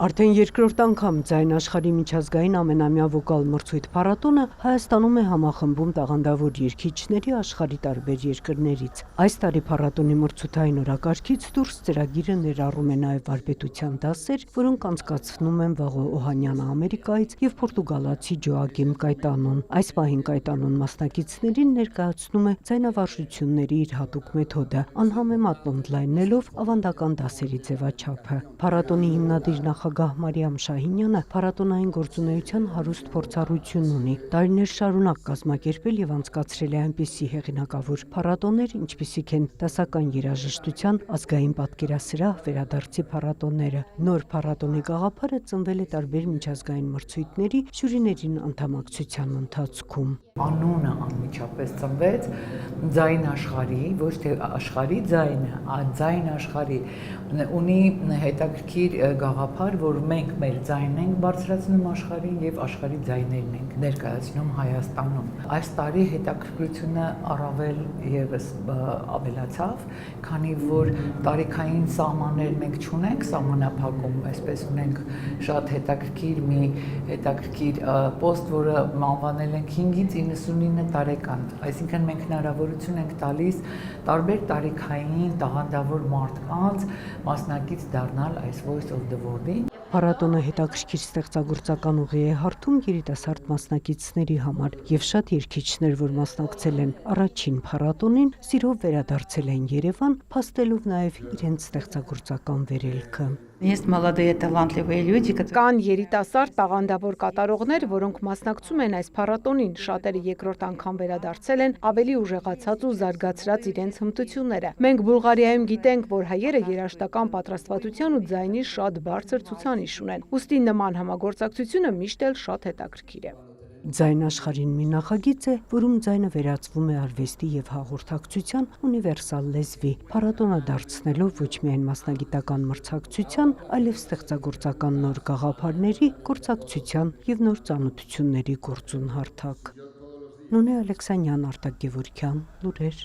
Արդեն երկրորդ անգամ ձայն աշխարհի միջազգային ամենամյա վոկալ մրցույթ փառատոնը Հայաստանում է համախմբում տաղանդավոր երգիչների աշխարհի տարբեր երկրներից։ Այս տարի փառատոնի մրցութային օրակարգից դուրս ծրագիրը ներառում է նաև վարպետության դասեր, որոնք անցկացվում են Վաղո Օհանյանը Ամերիկայից եւ պորտուգալացի Ջոակիմ Կայտանոն։ Այս պահին Կայտանոն մասնակիցներին ներկայացնում է ձայնավարժությունների իր հատուկ մեթոդը, անհամեմատ ընդլայնելով ավանդական դասերի ձևաչափը։ Փառատոնի հիմնադիր նախագահ Մարիամ Շահինյանը փառատոնային գործունեության հարուստ փորձառություն ունի։ Տարիներ շարունակ կազմակերպել եւ անցկացրել է այնպիսի հեղինակավոր փառատոներ, ինչպիսիք են դասական երաժշտության ազգային պատկերասրահ, վերադարձի փառատոնները։ Նոր փառատոնի գաղափարը ծնվել է տարբեր միջազգային մրցույթների ժյուրիներին անդամակցության ընթացքում։ Անունը անմիջապես ծնվեց ձայն աշխարհի, ոչ թե աշխարհի ձայնը, այլ ձայն աշխարհի ունի հետաքրքիր գաղափար, որ մենք մեր ձայնն ենք բարձրացնում աշխարհին եւ աշխարհի ձայներն ենք ներկայացնում Հայաստանում։ Այս տարի հետաքրքրությունը առավել եւս ավելացավ, քանի որ տարիքային սահմաններ մենք չունենք սահմանափակում, այսպես ունենք շատ հետաքրքիր պոստ, որը անվանել ենք 5-ից 99 տարեկան, այսինքն մենք հնարավորություն ենք տալիս տարբեր տարիքային տաղանդավոր մարդկանց մասնակից դառնալ այս Voice of the World-ին։ Փառատոնը հետաքրքիր ստեղծագործական ուղի է հարթում երիտասարդ մասնակիցների համար եւ շատ երգիչներ, որ մասնակցել են առաջին փառատոնին, սիրով վերադարձել են Երևան, փաստելով նաեւ իրենց ստեղծագործական վերելքը։ Կան երիտասարդ տաղանդավոր կատարողներ, որոնք մասնակցում են այս փառատոնին, շատերը երկրորդ անգամ վերադարձել են, ավելի ուժեղացած ու զարգացրած իրենց հմտությունները։ Մենք Բուլղարիայում գիտենք, որ հայերը երաժշտական պատրաստվածության ու ձայնի շատ բարձր ցուցանիշ ունեն, ուստի նման համագործակցությունը միշտ էլ շատ հետաքրքիր է։ Ձայն աշխարհին մի նախագիծ է, որում ձայնը վերածվում է արվեստի եւ հաղորդակցության ունիվերսալ լեզվի, փառատոնը դարձնելով ոչ միայն մասնագիտական մրցակցության, այլև ստեղծագործական նոր գաղափարների, գործակցության եւ նոր ծանոթությունների գործուն հարթակ։ Նոնե Ալեքսանյան, Արտակ Գևորգյան, լուրեր։